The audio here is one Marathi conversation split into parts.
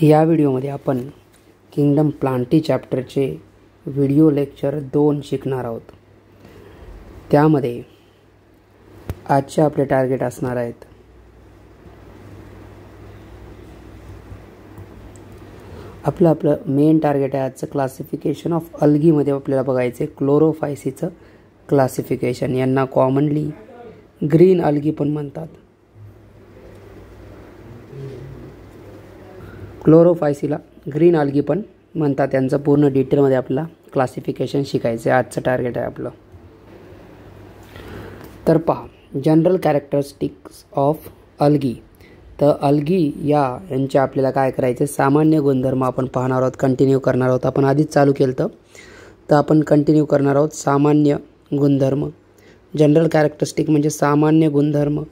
या व्हिडिओमध्ये आपण किंगडम प्लांटी चॅप्टरचे व्हिडिओ लेक्चर 2 शिकणार आहोत। त्यामध्ये आजचे आपले टार्गेट असणार आहेत आपलं मेन टार्गेट आहे आजचं क्लासिफिकेशन ऑफ अल्गी मध्ये आपल्याला बघायचे क्लोरोफायसीचं क्लासिफिकेशन। यांना कॉमनली ग्रीन अल्गी पण म्हणतात। क्लोरोफायसीला ग्रीन अल्गी पण म्हणतात। त्यांचं पूर्ण डिटेलमध्ये आपल्याला क्लासिफिकेशन शिकायचं आहे। आजचं टार्गेट आहे आपलं। तर पहा जनरल कॅरेक्टरिस्टिक्स ऑफ अल्गी। तर अल्गी यांचे आपल्याला काय करायचे सामान्य गुणधर्म आपण पाहणार आहोत, कंटिन्यू करणार आहोत। आपण आधीच चालू केलं तर आपण कंटिन्यू करणार आहोत। सामान्य गुणधर्म, जनरल कॅरेक्टरिस्टिक म्हणजे सामान्य गुणधर्म।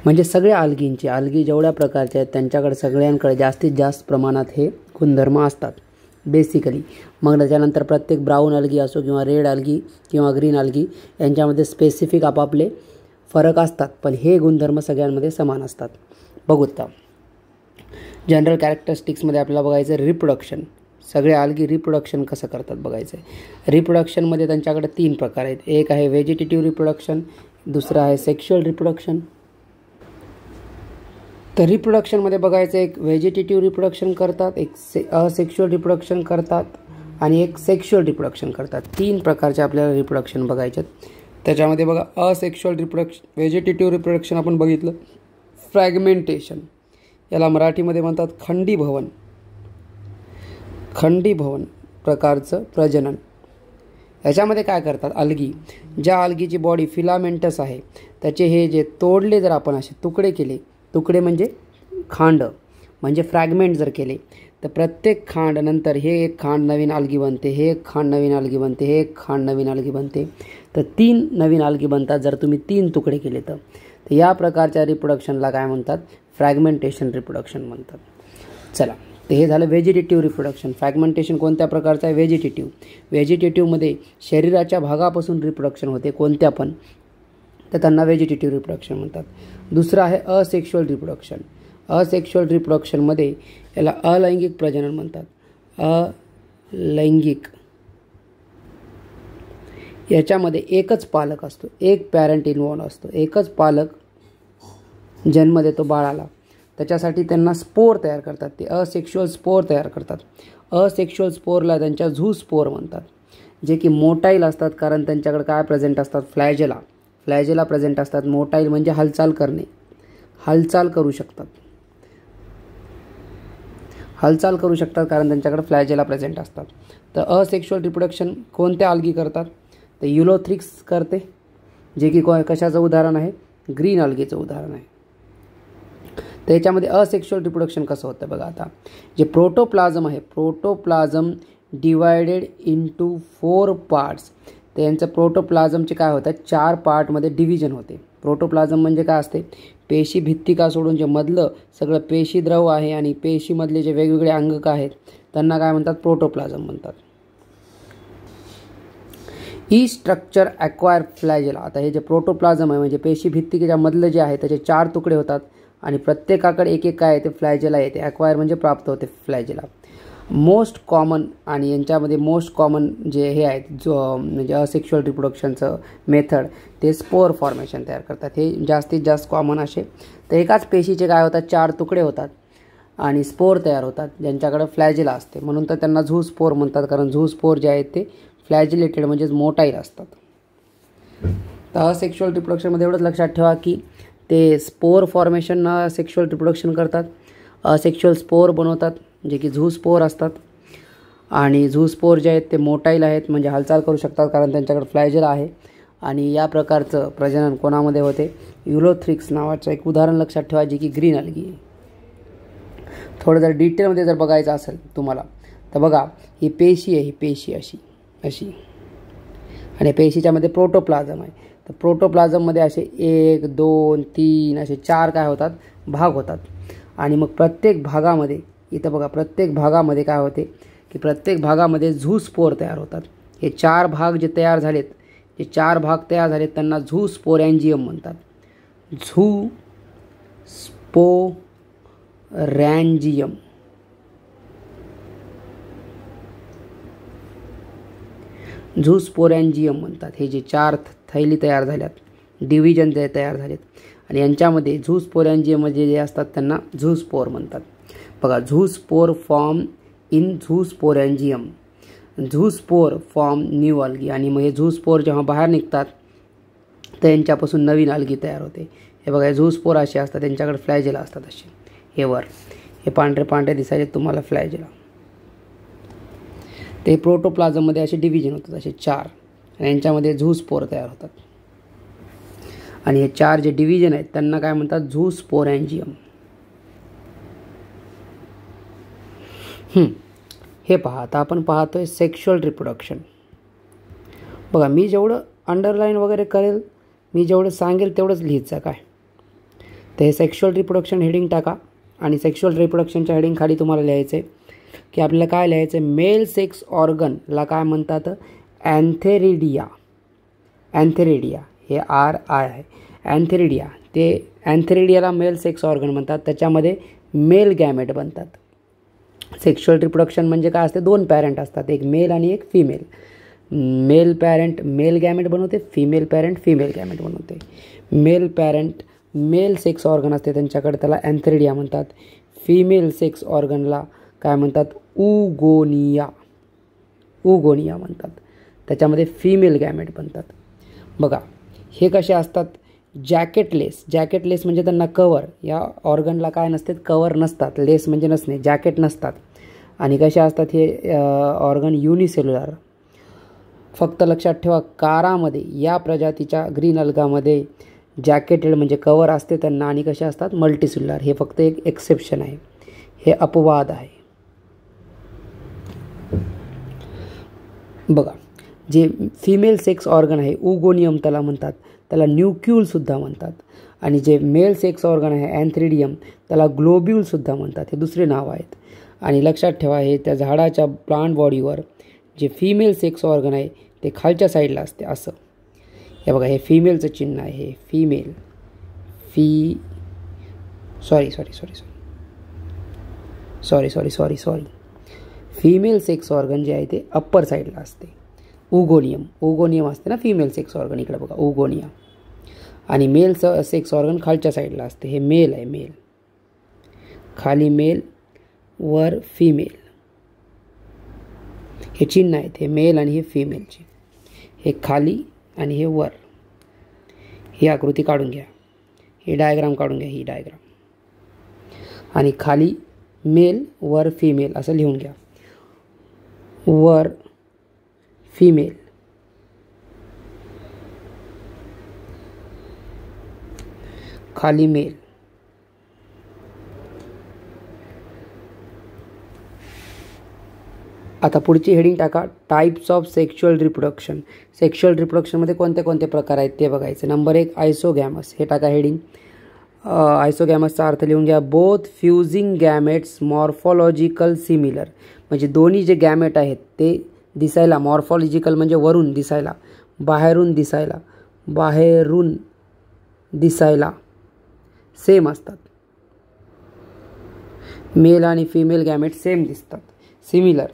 म्हणजे सगळ्या अल्गींचे, अल्गी जेवढ्या प्रकारचे आहेत त्यांच्याकडे सगळ्यांकडे जास्तीत जास्त प्रमाणात हे गुणधर्म असतात बेसिकली। मग त्याच्यानंतर प्रत्येक ब्राऊन अल्गी असो किंवा रेड अल्गी किंवा ग्रीन अल्गी यांच्यामध्ये स्पेसिफिक आपापले फरक असतात, पण हे गुणधर्म सगळ्यांमध्ये समान असतात। बघूत का जनरल कॅरेक्टरिस्टिक्समध्ये आपल्याला बघायचं रिप्रोडक्शन। सगळे अल्गी रिप्रोडक्शन कसं करतात बघायचं आहे। रिप्रोडक्शनमध्ये त्यांच्याकडे 3 प्रकार आहेत। एक आहे व्हेजिटेटिव्ह रिप्रोडक्शन, दुसरं आहे सेक्शुअल रिप्रोडक्शन। तर रिप्रोडक्शनमध्ये बघायचं एक व्हेजिटेटिव्ह रिप्रोडक्शन करतात, एक असेक्शुअल रिप्रोडक्शन करतात आणि एक सेक्शुअल रिप्रोडक्शन करतात। 3 प्रकारचे आपल्याला रिप्रोडक्शन बघायचे आहेत। त्याच्यामध्ये बघा असेक्शुअल रिप्रोडक्शन, व्हेजिटेटिव्ह रिप्रोडक्शन आपण बघितलं। फ्रॅगमेंटेशन, याला मराठीमध्ये म्हणतात खंडीभवन। खंडीभवन प्रकारचं प्रजनन। याच्यामध्ये काय करतात अल्गी, ज्या अल्गीची बॉडी फिलामेंटस आहे त्याचे हे जे तोडले जर आपण असे तुकडे केले, तुकडे म्हणजे खांड म्हणजे फ्रॅगमेंट जर केले तर प्रत्येक खांड नंतर हे एक खांड नवीन अल्गी बनते, हे एक खांड नवीन अल्गी बनते, हे एक खांड नवीन अल्गी बनते। तर 3 नवीन अल्गी बनतात जर तुम्ही 3 तुकडे केले तर या प्रकारच्या रिप्रोडक्शनला काय म्हणतात फ्रॅगमेंटेशन रिप्रोडक्शन म्हणतात। चला तर हे झालं व्हेजिटेटिव्ह रिप्रोडक्शन। फ्रॅगमेंटेशन कोणत्या प्रकारचं आहे व्हेजिटेटिव्ह। व्हेजिटेटिव्हमध्ये शरीराच्या भागापासून रिप्रोडक्शन होते कोणत्या पण, तर त्यांना व्हेजिटेटिव्ह रिप्रोडक्शन म्हणतात। दुसरं आहे असेक्शुअल रिप्रोडक्शन। असेक्शुअल रिप्रोडक्शनमध्ये याला अलैंगिक प्रजनन म्हणतात। अलैंगिक याच्यामध्ये एकच पालक असतो, एक पॅरेंट इन्व्हॉल्व असतो, एकच पालक जन्म देतो बाळाला। त्याच्यासाठी त्यांना स्पोर तयार करतात, ते असेक्शुअल स्पोर तयार करतात। असेक्शुअल स्पोरला त्यांच्या झू स्पोर म्हणतात, जे की मोटाईल असतात कारण त्यांच्याकडे काय प्रेझेंट असतात फ्लॅजेला। फ्लॅजेला प्रेझेंट असतात। मोटाईल म्हणजे हालचाल करणे, हालचाल करू शकतात, हालचाल करू शकतात कारण त्यांच्याकडे फ्लॅजेला प्रेझेंट असतात। तर असेक्शुअल रिप्रोडक्शन कोणत्या अल्गी करतात तर युलोथ्रिक्स करते, जे की कशाचं उदाहरण आहे ग्रीन अल्गीचं उदाहरण आहे। तर याच्यामध्ये असेक्शुअल रिप्रोडक्शन कसं होतं बघा। आता जे प्रोटोप्लाझम आहे, प्रोटोप्लाझम डिवायडेड इंटू 4 पार्ट्स। तर यांचं प्रोटोप्लाझमचे काय होतं 4 पार्टमध्ये डिव्हिजन होते। प्रोटोप्लाझम म्हणजे काय असते पेशी भित्तिका सोडून जे मधलं सगळं पेशीद्रव आहे आणि पेशीमधले जे वेगवेगळे अंगक आहेत त्यांना काय म्हणतात प्रोटोप्लाझम म्हणतात। ई स्ट्रक्चर ॲक्वायर फ्लॅजेला। आता हे जे प्रोटोप्लाझम आहे म्हणजे पेशी भित्तिकेच्या मधलं जे आहे त्याचे 4 तुकडे होतात आणि प्रत्येकाकडे एक एक काय येते फ्लॅजेला येते। ॲक्वायर म्हणजे प्राप्त होते फ्लॅजेला। मोस्ट कॉमन आणि यांच्यामध्ये मोस्ट कॉमन जे हे आहेत जो म्हणजे असेक्शुअल रिप्रोडक्शनचं मेथड ते स्पोर फॉर्मेशन तयार करतात। हे जास्तीत जास्त कॉमन असे। तर एकाच पेशीचे काय होतात 4 तुकडे होतात आणि स्पोर तयार होतात ज्यांच्याकडे फ्लॅजेला असते, म्हणून तर त्यांना झू स्पोर म्हणतात कारण झू स्पोर जे आहेत ते फ्लॅजिलेटेड म्हणजेच मोटाईल असतात। तर असेक्शुअल रिप्रोडक्शनमध्ये एवढंच लक्षात ठेवा की ते स्पोर फॉर्मेशन सेक्शुअल रिप्रोडक्शन करतात, असेक्शुअल स्पोर बनवतात जे की झू स्पोर असतात आणि झू स्पोर जे आहेत ते मोटाईल आहेत म्हणजे हालचाल करू शकतात कारण त्यांच्याकडे फ्लॅजेला आहे। आणि या प्रकारचं प्रजनन कोणामध्ये होते युलोथ्रिक्स नावाचं एक उदाहरण लक्षात ठेवा जे की ग्रीन अल्गी आहे। थोडं जर डिटेलमध्ये जर बघायचं असेल तुम्हाला तर बघा ही पेशी आहे, ही पेशी अशी अशी आणि पेशीच्यामध्ये प्रोटोप्लाझम आहे। तर प्रोटोप्लाझममध्ये असे 1 2 3 असे 4 काय होतात भाग होतात आणि मग प्रत्येक भागामध्ये इथं बघा प्रत्येक भागामध्ये काय होते की प्रत्येक भागामध्ये झू स्पोर तयार होतात। हे 4 भाग जे तयार झालेत, जे 4 भाग तयार झालेत त्यांना झू स्पोरॅन्जियम म्हणतात। झूस्पोरॅन्जियम. झूस्पोरॅन्जियम म्हणतात. हे जे 4 थैली तयार झाल्यात, डिव्हिजन ते तयार झालेत आणि यांच्यामध्ये झूस्पोरॅन्जियममध्ये जे असतात त्यांना झूस्पोर म्हणतात. बघा, zoospore form in zoosporangium. Zoospore form new algae. आणि मग हे झूस्पोर जेव्हा बाहेर निघतात तर यांच्यापासून नवीन अल्गी तयार होते. हे बघा, झूस्पोर असे असतात, त्यांच्याकडे फ्लॅजेला असतात असे. हे वर हे पांढरे पांढरे दिसायचे तुम्हाला फ्लॅजेला. ते प्रोटोप्लाझममध्ये असे डिव्हिजन होतात असे 4 आणि यांच्यामध्ये झूस्पोर तयार होतात. आणि हे 4 जे डिव्हिजन आहेत त्यांना काय म्हणतात? झूस्पोरॅन्जियम. हे पहा, आता आपण पाहतोय सेक्शुअल रिप्रोडक्शन. बघा, मी जेवढं अंडरलाईन वगैरे करेल, मी जेवढं सांगेल तेवढंच लिहायचं काय. तर हे सेक्शुअल रिप्रोडक्शन हेडिंग टाका आणि सेक्शुअल रिप्रोडक्शनच्या हेडिंग खाली तुम्हाला लिहायचं आहे की आपल्याला काय लिहायचं आहे? मेल सेक्स ऑर्गनला काय म्हणतात? अँथेरिडिया. अँथेरिडिया हे RI आहे. अँथेरिडिया, ते अँथेरिडियाला मेल सेक्स ऑर्गन म्हणतात. त्याच्यामध्ये मेल गॅमेट बनतात. सेक्शुअल रिप्रोडक्शन म्हणजे काय असते? 2 पॅरेंट असतात, एक मेल आणि एक female. Male parent male gamete बनवते, फिमेल पॅरेंट फिमेल गॅमेट बनवते. Male parent male sex organ असते त्यांच्याकडे, त्याला अँथेरिडिया म्हणतात. फिमेल सेक्स ऑर्गनला काय म्हणतात? उगोनिया. उगोनिया म्हणतात. त्याच्यामध्ये फिमेल गॅमेट बनतात. बघा, हे कसे असतात? जॅकेटलेस. जॅकेटलेस म्हणजे त्यांना कवर, या ऑर्गनला काय नसते? कवर नसतात. लेस म्हणजे नसणे, जॅकेट नसतात. आणि कसे असतात हे ऑर्गन? युनिसेल्युलर. फक्त लक्षात ठेवा, कारामध्ये या प्रजातीच्या ग्रीन अल्गामध्ये जॅकेटेड म्हणजे कवर असते त्यांना. आणि कसे असतात? मल्टीसेल्युलर. हे फक्त एक एक्सेप्शन आहे, हे अपवाद आहे. बघा, जे फिमेल सेक्स ऑर्गन आहे उगोनियम त्याला म्हणतात, त्याला न्यूक्यूलसुद्धा म्हणतात. आणि जे मेल सेक्स ऑर्गन आहे अँथेरिडियम त्याला ग्लोब्यूलसुद्धा म्हणतात. हे दुसरे नाव आहेत. आणि लक्षात ठेवा, हे त्या झाडाच्या प्लांट बॉडीवर जे फिमेल सेक्स ऑर्गन आहे ते खालच्या साईडला असते असं. हे बघा, हे फिमेलचं चिन्ह आहे. हे फिमेल फिमेल सेक्स ऑर्गन जे आहे ते अप्पर साईडला असते. उगोनियम असते ना फिमेल सेक्स ऑर्गन, इकडे बघा उगोनियम. आणि मेल सेक्स ऑर्गन खालच्या साईडला असते. हे मेल आहे, मेल. खाली मेल, वर फिमेल. हे चिन्ह आहेत, हे मेल आणि हे फिमेलचे. हे खाली आणि हे वर. ही आकृती काढून घ्या, ही डायग्राम काढून घ्या, ही डायग्राम. आणि खाली मेल, वर फिमेल असं लिहून घ्या. वर फिमेल, खाली मेल. आता पुढची हेडिंग टाका, types of sexual reproduction. Sexual रिप्रोडक्शनमध्ये कोणते कोणते प्रकार आहेत ते बघायचे. Number 1 isogamous. हे टाका हेडिंग. आयसोगॅमसचा अर्थ लिहून घ्या. Both fusing gametes morphological similar. म्हणजे दोन्ही जे गॅमेट आहेत ते दिसायला, मॉर्फॉलॉजिकल म्हणजे वरून दिसायला, बाहेरून दिसायला सेम असतात. मेल आणि फिमेल गॅमेट सेम दिसतात, सिमिलर.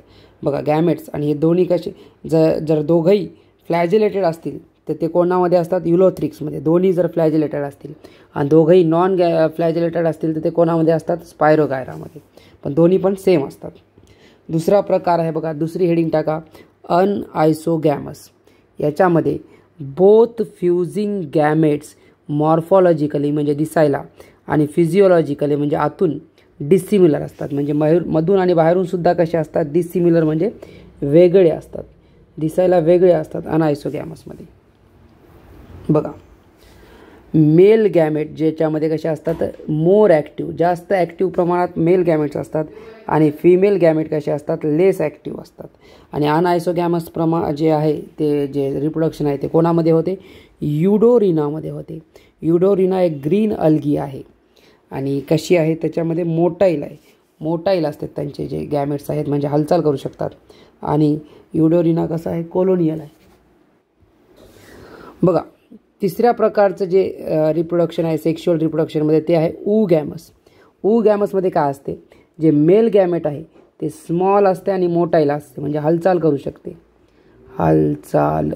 बघा, गॅमेट्स आणि हे दोन्ही कसे, जर दोघंही फ्लॅजिलेटेड असतील तर ते कोणामध्ये असतात? युलोथ्रिक्समध्ये. दोन्ही जर फ्लॅजिलेटेड असतील आणि दोघंही नॉन फ्लॅजिलेटेड असतील तर ते कोणामध्ये असतात? स्पायरोगायरामध्ये. पण दोन्ही पण सेम असतात. दुसरा प्रकार आहे बघा, दुसरी हेडिंग टाका, अनआयसोगॅमस. याच्यामध्ये बोथ फ्युजिंग गॅमेट्स मॉर्फॉलॉजिकली म्हणजे दिसायला आणि फिजिओलॉजिकली म्हणजे आतून डिसिमिलर असतात. म्हणजे मधून आणि बाहेरून सुद्धा कसे असतात? डिसिमिलर म्हणजे वेगळे असतात, दिसायला वेगळे असतात अनआयसोगॅमसमध्ये. बघा, मेल गॅमेट ज्याच्यामध्ये कसे असतात? मोर ॲक्टिव्ह, जास्त ॲक्टिव्ह प्रमाणात मेल गॅमेट्स असतात. आणि फिमेल गॅमेट कसे असतात? लेस ॲक्टिव्ह असतात. आणि अनआयसोगॅमस जे आहे ते जे रिप्रोडक्शन आहे ते कोणामध्ये होते? युडोरिनामध्ये होते. युडोरिना एक ग्रीन अल्गी आहे आणि कशी आहे? त्याच्यामध्ये मोटाईल आहे, मोटाईल असतात त्यांचे जे गॅमेट्स आहेत, म्हणजे हालचाल करू शकतात. आणि युडोरिना कसं आहे? कोलोनियल आहे. बघा, तिसऱ्या प्रकारचं जे रिप्रोडक्शन आहे सेक्शुअल रिप्रोडक्शनमध्ये ते आहे oogamous. oogamous काय असते, जे मेल गॅमेट आहे ते स्मॉल असते आणि मोटाईल असते, म्हणजे हालचाल करू शकते, हालचाल.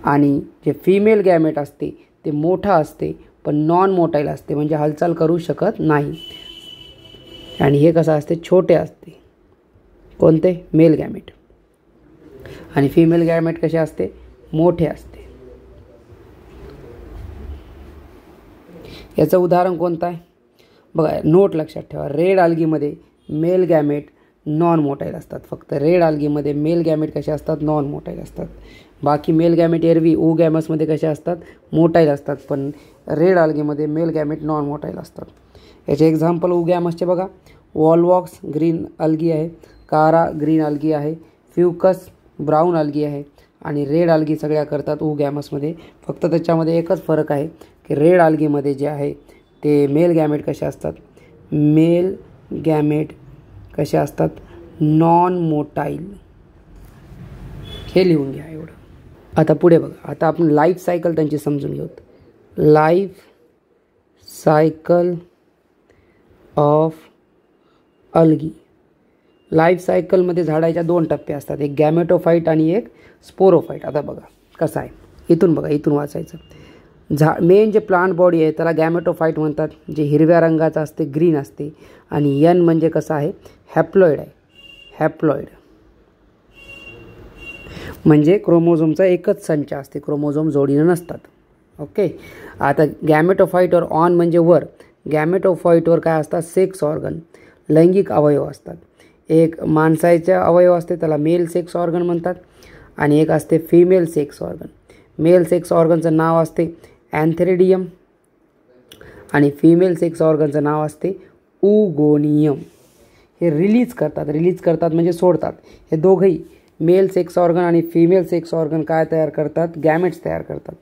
आणि जे फिमेल गॅमेट असते ते मोठा असते पण नॉन मोटाईल असते, म्हणजे हालचाल करू शकत नाही. आणि हे कसं असते, छोटे असते. कोणते, मेल गॅमेट. आणि फिमेल गॅमेट कसे असते, मोठे असते. याचं उदाहरण कोणतं आहे बघा, नोट लक्षात ठेवा. रेड आल्गीमध्ये मेल गॅमेट नॉन मोटाईल असतात. फक्त रेड आल्गीमध्ये मेल गॅमेट कसे असतात, नॉन मोटाईल असतात. बाकी मेल गॅमेट एरवी oogamous कसे असतात, मोटाईल असतात. पण रेड आल्गीमध्ये मेल गॅमेट नॉन मोटाईल असतात. याचे एक्झाम्पल oogamous बघा, वॉलवॉक्स ग्रीन अल्गी आहे, कारा ग्रीन अल्गी आहे, फ्युकस ब्राऊन अल्गी आहे आणि रेड अल्गी सगळ्या करतात oogamous. फक्त त्याच्यामध्ये एकच फरक आहे की रेड अल्गीमध्ये जे आहे ते मेल गॅमेट कसे असतात, मेल गॅमेट कसे असतात, नॉन मोटाईल. हे लिहून घ्या एवढं. आता पुढे बघा, आता आपण लाईफ सायकल त्यांची समजून घेऊत. Life cycle of algae. Life सायकलमध्ये झाडाच्या 2 टप्पे असतात, एक गॅमेटोफाईट आणि एक स्पोरोफाईट. आता बघा कसं आहे, इथून बघा, इथून वाचायचं. मेन जे प्लांट बॉडी आहे त्याला गॅमेटोफाईट म्हणतात, जे हिरव्या रंगाचं असते, ग्रीन असते. आणि यन म्हणजे कसं आहे, हॅप्लॉइड आहे. हॅप्लॉइड म्हणजे क्रोमोझोमचा एकच संच असते, क्रोमोझोम जोडीनं नसतात. ओके. आता गॅमेटोफाईटवर ऑन म्हणजे वर, गॅमेटोफाईटवर काय असतात, सेक्स ऑर्गन, लैंगिक अवयव असतात. एक माणसाचा अवयव असते त्याला मेल सेक्स ऑर्गन म्हणतात आणि एक असते female sex organ. Male sex ऑर्गनचं नाव असते अँथेरिडियम आणि फिमेल सेक्स ऑर्गनचं नाव असते उगोनियम. हे रिलीज करतात म्हणजे सोडतात. हे दोघंही मेल सेक्स ऑर्गन आणि फिमेल सेक्स ऑर्गन काय तयार करतात, गॅमेट्स तयार करतात.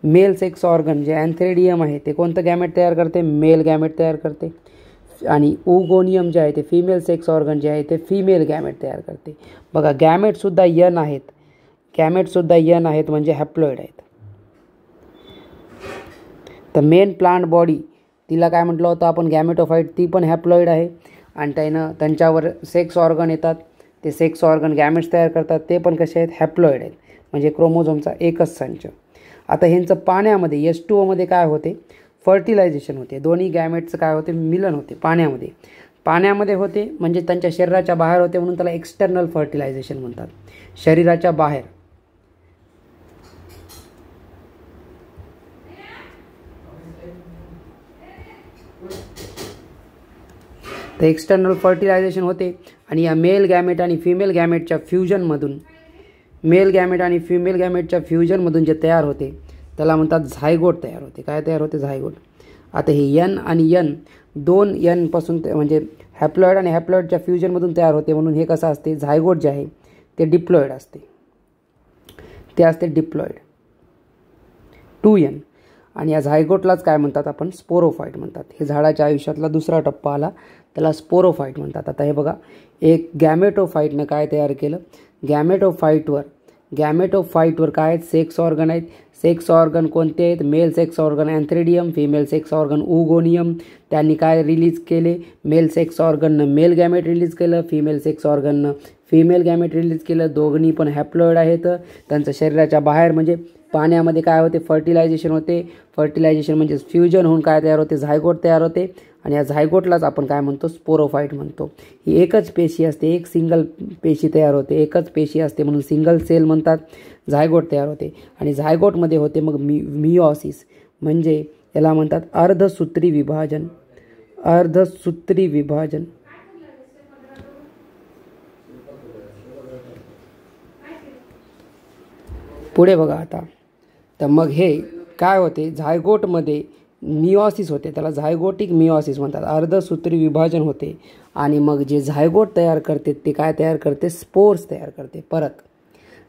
मेल सेक्स ऑर्गन जे अँथेरिडियम आहे ते कोणतं गॅमेट तयार करते, मेल गॅमेट तयार करते. आणि उगोनियम जे आहे ते फिमेल सेक्स ऑर्गन जे आहे ते फिमेल गॅमेट तयार करते. बघा गॅमेटसुद्धा यन आहेत, गॅमेटसुद्धा यन आहेत म्हणजे हॅप्लॉइड आहेत. तर मेन प्लांट बॉडी तिला काय म्हटलं होतं आपण, गॅमेटोफाईट, ती पण हॅप्लॉइड आहे. आणि त्यांच्यावर सेक्स ऑर्गन येतात, ते सेक्स ऑर्गन गॅमेट्स तयार करतात, ते पण कसे आहेत, हॅप्लॉइड आहेत. म्हणजे क्रोमोझोमचा एकच संच. आता ह्यांचं पाण्यामध्ये H2O काय होते, फर्टिलायझेशन होते. दोन्ही गॅमेटचं काय होते, मिलन होते पाण्यामध्ये होते. म्हणजे त्यांच्या शरीराच्या बाहेर होते म्हणून त्याला एक्सटर्नल फर्टिलायझेशन म्हणतात, शरीराच्या बाहेर. तर एक्सटर्नल फर्टिलायझेशन होते आणि या मेल गॅमेट आणि फिमेल गॅमेटच्या फ्युजनमधून, जे तयार होते त्याला म्हणतात झायगोट तयार होते. काय तयार होते, झायगोट. आता हे यन आणि यन, 2 यनपासून म्हणजे हॅप्लॉइड आणि हॅप्लॉइडच्या फ्युजनमधून तयार होते म्हणून हे कसं असते, झायगोट जे आहे ते डिप्लॉइड असते, ते असते डिप्लॉइड 2N. आणि या झायगोटलाच काय म्हणतात आपण, स्पोरोफाईट म्हणतात. हे झाडाच्या आयुष्यातला दुसरा टप्पा आला, त्याला स्पोरोफाईट म्हणतात. आता हे बघा, एक गॅमेटोफाईटनं काय तयार केलं, गॅमेटोफाईटवर काय आहेत, सेक्स ऑर्गन आहेत. सेक्स ऑर्गन कोणते आहेत, male sex organ antheridium, female sex organ oogonium. त्यांनी काय रिलीज केले, मेल सेक्स ऑर्गननं मेल गॅमेट रिलीज केलं, फिमेल सेक्स ऑर्गननं फिमेल गॅमेट रिलीज केलं. दोघंही पण हॅप्लॉइड आहेत. त्यांचं शरीराच्या बाहेर म्हणजे पाण्यामध्ये काय होते, फर्टिलायझेशन होते. फर्टिलायझेशन म्हणजे फ्युजन होऊन काय तयार होते, झायगोट तयार होते. आणि या झायगोटलाच आपण काय म्हणतो, स्पोरोफाईट म्हणतो. ही एकच पेशी असते, एक सिंगल पेशी तयार होते, एकच पेशी असते म्हणून सिंगल सेल म्हणतात. झायगोट तयार होते आणि झायगोटमध्ये होते मग मिओसिस, म्हणजे याला म्हणतात अर्धसूत्री विभाजन. पुढे बघा आता, तर मग हे काय होते, झायगोटमध्ये मिओसिस होते, त्याला झायगोटिक मिओसिस म्हणतात. अर्धसूत्री विभाजन होते आणि मग जे झायगोट तयार करते ते काय तयार करते, स्पोर्स तयार करते. परत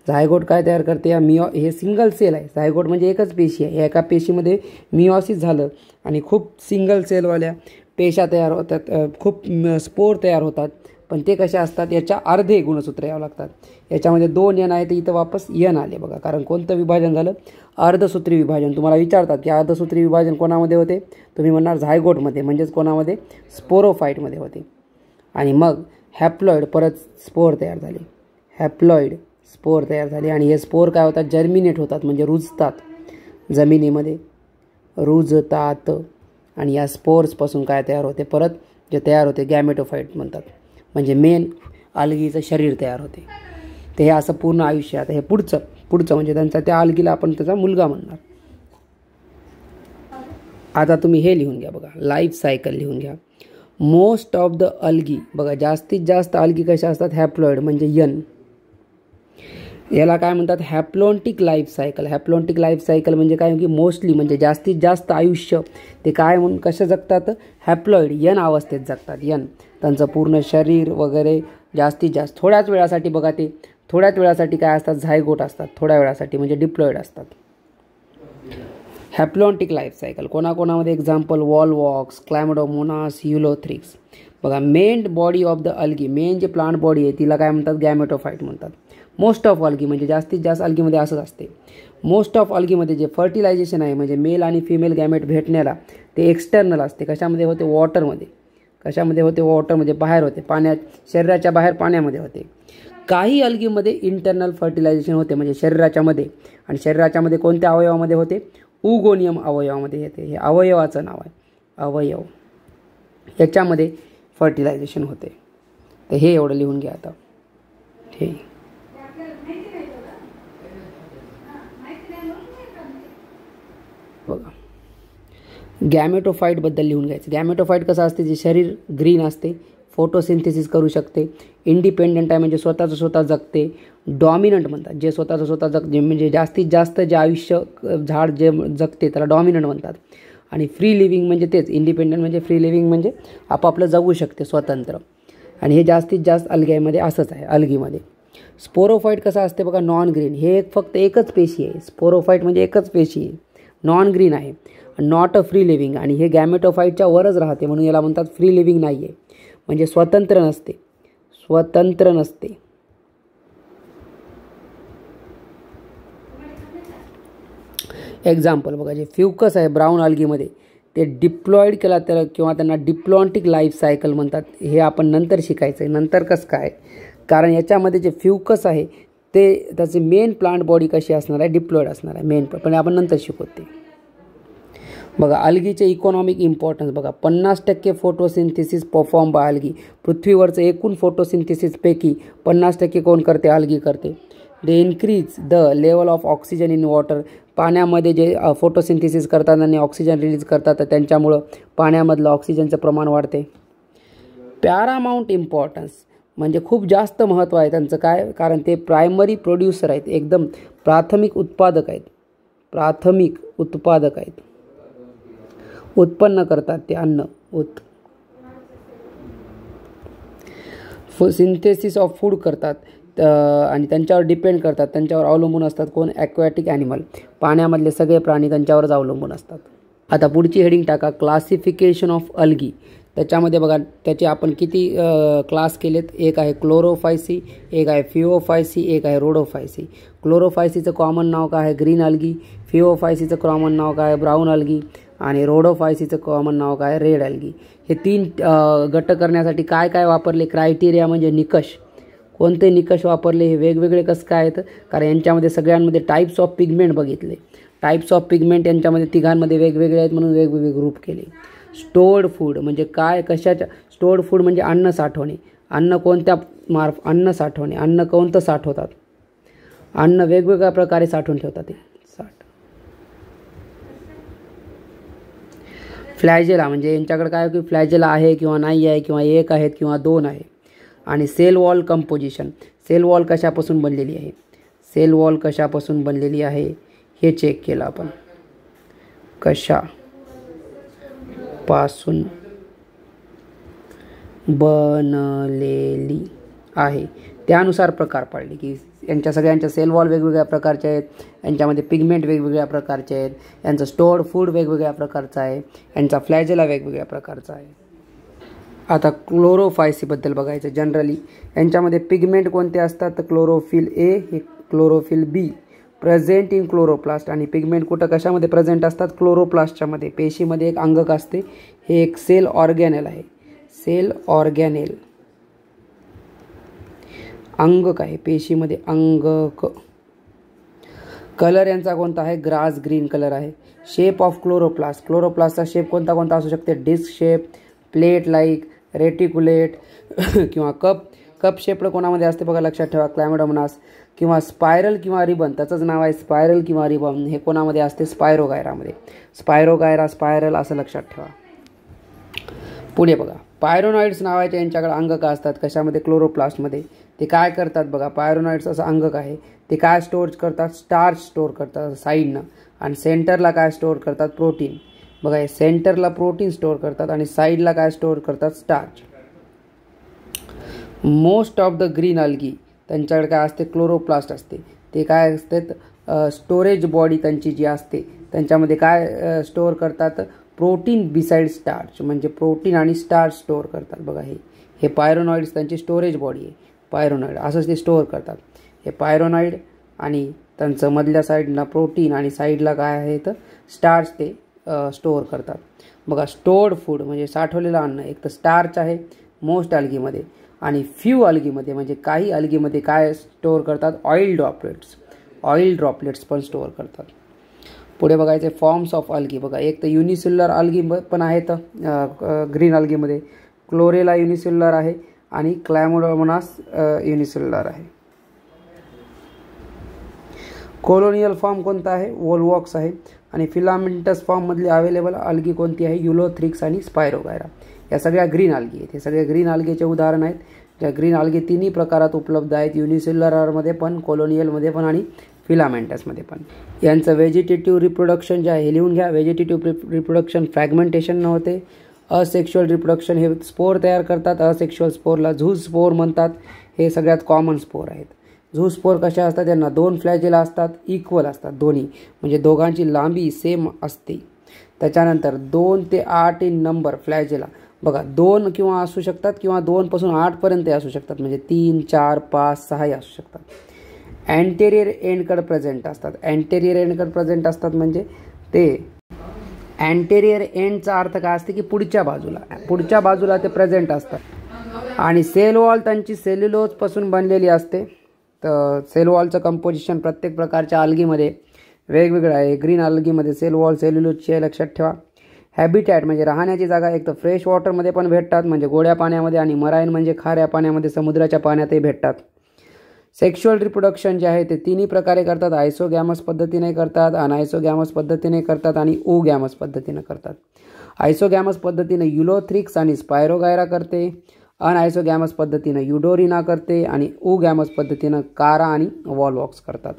झायगोट काय तयार करते, हे सिंगल सेल आहे. झायगोट म्हणजे एकच पेशी आहे. एका पेशीमध्ये मिओसिस झालं आणि खूप सिंगल सेलवाल्या पेशा तयार होतात, खूप स्पोर तयार होतात. पण ते कसे असतात, याच्या अर्धे गुणसूत्र यावं लागतात. याच्यामध्ये 2 N आहे तर इथं वापस N आले बघा, कारण कोणतं विभाजन झालं, अर्धसूत्री विभाजन. तुम्हाला विचारतात की अर्धसूत्री विभाजन कोणामध्ये होते, तुम्ही म्हणणार झायगोटमध्ये, म्हणजेच कोणामध्ये, स्पोरोफाईटमध्ये होते. आणि मग हॅप्लॉइड परत स्पोर तयार झाले, हॅप्लॉइड स्पोर तयार झाले आणि हे स्पोर काय होतात, जर्मिनेट होतात, म्हणजे रुजतात, जमिनीमध्ये रुजतात. आणि या स्पोर्सपासून काय तयार होते, परत जे तयार होते गॅमेटोफाईट म्हणतात, म्हणजे मेन आल्गीचं शरीर तयार होते. ते हे असं पूर्ण आयुष्य. आता हे पुढचं म्हणजे त्यांचा, त्या आल्गीला आपण त्याचा मुलगा म्हणणार. आता तुम्ही हे लिहून घ्या बघा, लाईफ सायकल लिहून घ्या. मोस्ट ऑफ द अल्गी, बघा जास्तीत जास्त अल्गी कशा असतात, हॅप्लॉइड म्हणजे N. याला काय म्हणतात, हॅप्लॉन्टिक लाईफ सायकल. हॅप्लॉन्टिक लाईफ सायकल म्हणजे काय, की मोस्टली म्हणजे जास्तीत जास्त आयुष्य ते काय म्हणून कसे जगतात, हॅप्लॉइड N अवस्थेत जगतात. N त्यांचं पूर्ण शरीर वगैरे जास्तीत जास्त थोड्याच वेळासाठी, बघा ते थोड्याच वेळासाठी काय असतात, झायगोट असतात, थोड्या वेळासाठी म्हणजे डिप्लॉइड असतात. हॅप्लॉन्टिक लाईफ सायकल कोणाकोणामध्ये, एक्झाम्पल वॉलवॉक्स, क्लॅमोडोमोनास, युलोथ्रिक्स. बघा main body of the algae, main जे प्लांट बॉडी आहे तिला काय म्हणतात, गॅमेटोफाईट म्हणतात. मोस्ट ऑफ अल्गी म्हणजे जास्तीत जास्त अल्गीमध्ये असंच असते. मोस्ट ऑफ अल्गीमध्ये जे फर्टिलायझेशन आहे, म्हणजे मेल आणि फिमेल गॅमेट भेटण्याला, ते एक्सटर्नल असते. कशामध्ये होते, वॉटरमध्ये. कशामध्ये होते, वॉटरमध्ये, बाहेर होते, पाण्यात, शरीराच्या बाहेर पाण्यामध्ये होते. काही अल्गीमध्ये इंटरनल फर्टिलायझेशन होते, म्हणजे शरीराच्या मध्ये. आणि शरीराच्या मध्ये कोणत्या अवयवामध्ये होते, उगोनियम अवयवामध्ये येते. हे अवयवाचं नाव आहे, अवयव, याच्यामध्ये फर्टिलायझेशन होते. तर हे एवढं लिहून घ्या. आता हे बघा, गॅमेटोफाईटबद्दल लिहून घ्यायचं. गॅमेटोफाईट कसं असते, जे शरीर ग्रीन असते, फोटोसिंथेसिस करू शकते, इंडिपेंडंट आहे म्हणजे स्वतःचं स्वतः जगते, डॉमिनंट म्हणतात, जे स्वतःचं स्वतः जगते म्हणजे जास्तीत जास्त जे आयुष्य झाड जे जगते त्याला डॉमिनंट म्हणतात. आणि फ्री लिव्हिंग म्हणजे तेच, इंडिपेंडंट म्हणजे फ्री लिव्हिंग म्हणजे आपापलं जगू शकते स्वतंत्र. आणि हे जास्तीत जास्त अल्गीमध्ये असंच आहे. अल्गीमध्ये स्पोरोफाईट कसं असते बघा, नॉन ग्रीन. हे फक्त एकच पेशी आहे, स्पोरोफाईट म्हणजे एकच पेशी आहे, नॉन ग्रीन आहे, नॉट अ फ्री लिव्हिंग. आणि हे गॅमेटोफाईटच्या वरच राहते म्हणून याला म्हणतात फ्री लिव्हिंग नाही आहे, म्हणजे स्वतंत्र नसते, स्वतंत्र नसते. एक्झाम्पल बघा, जे फ्युकस आहे ब्राऊन अल्गीमध्ये, ते डिप्लॉइड केला तर किंवा त्यांना डिप्लॉन्टिक लाईफ सायकल म्हणतात. हे आपण नंतर शिकायचं आहे. नंतर कसं काय, कारण याच्यामध्ये जे फ्युकस आहे ते त्याची मेन प्लांट बॉडी कशी असणार आहे, डिप्लॉइड असणार आहे मेन, पण आपण नंतर शिकवतो ते. बघा अल्गीचे इकॉनॉमिक इम्पॉर्टन्स बघा, 50% फोटोसिंथेसिस परफॉर्म बाय अल्गी. पृथ्वीवरचं एकूण फोटोसिंथेसिसपैकी 50% कोण करते, अल्गी करते. They increase the level of oxygen in water. पाण्यामध्ये जे फोटोसिंथेसिस करतात आणि ऑक्सिजन रिलीज करतात, तर त्यांच्यामुळं पाण्यामधलं ऑक्सिजनचं प्रमाण वाढते. पॅरामाऊंट इम्पॉर्टन्स म्हणजे खूप जास्त महत्त्व आहे त्यांचं. काय, कारण ते प्रायमरी प्रोड्युसर आहेत, एकदम प्राथमिक उत्पादक आहेत, प्राथमिक उत्पादक आहेत, उत्पन्न करतात ते अन्न, सिंथेसिस ऑफ फूड करतात. आणि त्यांच्यावर डिपेंड करतात, त्यांच्यावर अवलंबून असतात कोण, ॲक्वॅटिक ॲनिमल, पाण्यामधले सगळे प्राणी त्यांच्यावरच अवलंबून असतात. आता पुढची हेडिंग टाका, क्लासिफिकेशन ऑफ अल्गी. त्याच्यामध्ये बघा त्याचे आपण किती क्लास केलेत, एक आहे क्लोरोफायसी, एक आहे फिओफायसी, एक आहे रोडोफायसी. क्लोरोफायसीचं कॉमन नाव काय आहे, ग्रीन अल्गी. फिओफायसीचं कॉमन नाव काय आहे, ब्राऊन अल्गी. आणि रोडोफायसीचं कॉमन नाव काय आहे, रेड अल्गी. हे 3 गट करण्यासाठी काय काय वापरले, क्रायटेरिया म्हणजे निकष, कोणते निकष वापरले, हे वेगवेगळे कसं काय आहेत, कारण यांच्यामध्ये सगळ्यांमध्ये टाईप्स ऑफ पिगमेंट बघितले. टाईप्स ऑफ पिगमेंट यांच्यामध्ये तिघांमध्ये वेगवेगळे आहेत म्हणून वेगवेगळे ग्रुप केले. स्टोर्ड फूड म्हणजे काय, कशाच्या, स्टोर्ड फूड म्हणजे अन्न साठवणे, अन्न कोणत्या अन्न साठवणे, अन्न कोणतं साठवतात, अन्न वेगवेगळ्या प्रकारे साठवून ठेवतात ते फ्लॅजेला म्हणजे यांच्याकडे काय की फ्लॅजेला आहे किंवा नाही आहे, किंवा एक आहेत किंवा 2 आहे. आणि cell wall composition, cell wall कशापासून बनलेली आहे, सेल वॉल कशापासून बनलेली आहे हे चेक केलं आपण, कशापासून बनलेली आहे त्यानुसार प्रकार पाडले की यांच्या सगळ्यांच्या सेल वॉल वेगवेगळ्या प्रकारचे आहेत, यांच्यामध्ये पिगमेंट वेगवेगळ्या प्रकारचे आहेत, यांचं स्टोर्ड फूड वेगवेगळ्या प्रकारचं आहे, यांचा फ्लॅजेला वेगवेगळ्या प्रकारचा आहे. आता क्लोरोफायसीबद्दल बघायचं. जनरली यांच्यामध्ये पिगमेंट कोणते असतात तर क्लोरोफिल ए हे chlorophyll be present in chloroplast. आणि पिगमेंट कुठं कशामध्ये प्रेझेंट असतात क्लोरोप्लास्टच्यामध्ये. पेशीमध्ये एक अंगक असते, हे एक सेल ऑर्गॅनेल आहे. सेल ऑर्गॅनेल अंगक आहे, पेशीमध्ये अंगक. कलर यांचा कोणता आहे ग्रास ग्रीन कलर आहे. शेप ऑफ क्लोरोप्लास्ट, क्लोरोप्लास्टचा शेप कोणता कोणता असू शकते disc shape, plate like, reticulate किंवा कप शेपड कोणामध्ये असते बघा लक्षात ठेवा क्लॅमिडोमोनास. किंवा स्पायरल किंवा रिबन, त्याचंच नाव आहे स्पायरल किंवा रिबन, हे कोणामध्ये असते स्पायरोगायरामध्ये. स्पायरोगायरा स्पायरल असं लक्षात ठेवा. पुढे बघा पायरोनॉइड्स नावाचे यांच्याकडे अंगक असतात कशामध्ये क्लोरोप्लास्टमध्ये. ते काय करतात बघा पायरोनॉइड्स असं अंगक आहे. ते काय स्टोअर करतात स्टार्च स्टोअर करतात साईडनं. आणि सेंटरला काय स्टोअर करतात प्रोटीन. बघा हे सेंटरला प्रोटीन स्टोअर करतात आणि साईडला काय स्टोअर करतात starch. Most of the green algae त्यांच्याकडे काय असते क्लोरोप्लास्ट असते. ते काय असतात स्टोरेज बॉडी त्यांची जी असते त्यांच्यामध्ये काय स्टोअर करतात प्रोटीन बिसाइड स्टार्च, म्हणजे प्रोटीन आणि स्टार्च स्टोअर करतात. बघा हे पायरोनॉइड्स त्यांची स्टोरेज बॉडी आहे. पायरोनॉइड असंच ते स्टोअर करतात. हे पायरोनॉइड आणि त्यांचं मधल्या साईडला प्रोटीन आणि साईडला काय आहे तर स्टार्च ते स्टोअर करतात. बघा स्टोर्ड फूड म्हणजे साठवलेलं अन्न एक तर स्टार्च आहे मोस्ट अल्गीमध्ये. आणि फ्यू अल्गीमध्ये म्हणजे काही अल्गीमध्ये काय स्टोअर करतात ऑइल ड्रॉपलेट्स पण स्टोअर करतात. पुढे बघायचे फॉर्म्स ऑफ अल्गी. बघा एक तर युनिसेल्युलर अल्गी पण आहेत ग्रीन अल्गीमध्ये. क्लोरेला युनिसेल्युलर आहे आणि क्लॅमिडोमोनास युनिसेल्युलर आहे. कोलोनियल फॉर्म कोणता आहे वोल्वॉक्स आहे. आणि फिलामेंटस फॉर्ममधली अवेलेबल अल्गी कोणती आहे युलोथ्रिक्स आणि स्पायरोगायरा. या सगळ्या ग्रीन अल्गी आहेत. हे सगळे ग्रीन अल्गीचे उदाहरण आहेत. ज्या ग्रीन अल्गी तिन्ही प्रकारात उपलब्ध आहेत, युनिसेल्युलरमध्ये पण, कोलोनियलमध्ये पण आणि फिलामेंटसमध्ये पण. यांचं व्हेजिटेटिव्ह रिप्रोडक्शन जे आहे हे लिहून घ्या. व्हेजिटेटिव्ह रिप्रोडक्शन फ्रॅगमेंटेशन न होते. असेक्शुअल रिप्रोडक्शन हे स्पोर तयार करतात. असेक्शुअल स्पोरला झूज स्पोर म्हणतात. हे सगळ्यात कॉमन स्पोर आहेत. झूज स्पोर कशा असतात त्यांना 2 फ्लॅजेला असतात, इक्वल असतात दोन्ही, म्हणजे दोघांची लांबी सेम असते. त्याच्यानंतर 2 ते 8 इन नंबर फ्लॅजेला. बघा 2 किंवा असू शकतात किंवा 2 पासून 8 पर्यंत असू शकतात, म्हणजे 3, 4, 5, 6 असू शकतात. अँटेरियर एंडकडे प्रेझेंट असतात. अँटेरियर एंडकडे प्रेझेंट असतात म्हणजे ते अँटेरियर एंडचा अर्थ काय असते की पुढच्या बाजूला ते प्रेझेंट असतात. आणि सेल वॉल त्यांची सेल्युलोजपासून बनलेली असते. तर सेल वॉलचं कंपोजिशन प्रत्येक प्रकारच्या अल्गीमध्ये वेगवेगळं आहे. ग्रीन अल्गीमध्ये सेल वॉल सेल्युलोजची आहे लक्षात ठेवा. हॅबिटॅट म्हणजे राहण्याची जागा एक तर फ्रेश वॉटरमध्ये पण भेटतात म्हणजे गोड्या पाण्यामध्ये, आणि मराईन म्हणजे खाऱ्या पाण्यामध्ये समुद्राच्या पाण्यातही भेटतात. सेक्शुअल रिप्रोडक्शन जे आहे ते तिन्ही प्रकारे करतात. आयसोगॅमस पद्धतीने करतात, अनआयसोगॅमस पद्धतीने करतात आणि ओगॅमस पद्धतीने करतात. आयसोगॅमस पद्धतीने युलोथ्रिक्स आणि स्पायरोगायरा करते. अनआयसोगॅमस पद्धतीने युडोरिना करते आणि ओगॅमस पद्धतीनं कारा आणि वॉल्वॉक्स करतात.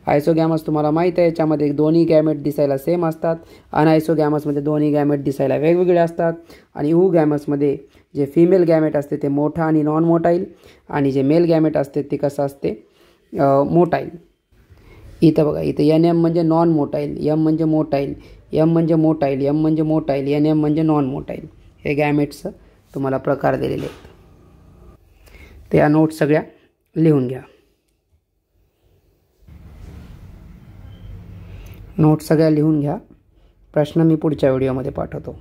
आयसोगॅमस तुम्हाला माहीत आहे याच्यामध्ये दोन्ही गॅमेट दिसायला सेम असतात. अनआयसोगॅमसमध्ये दोन्ही गॅमेट दिसायला वेगवेगळे असतात. आणि ओगॅमसमध्ये जे फिमेल गॅमेट असते ते मोठा आणि नॉन मोटाईल, आणि जे मेल गॅमेट असते ते कसं असते मोटाईल. इथं बघा इथं NM म्हणजे नॉन मोटाईल, M म्हणजे मोटाईल, M म्हणजे मोटाईल, M म्हणजे मोटाईल, NM म्हणजे नॉन मोटाईल. हे गॅमेट्स तुम्हाला प्रकार दिलेले आहेत. त्या नोट्स सगळ्या लिहून घ्या. प्रश्न मी पुढच्या व्हिडिओमध्ये पाठवतो.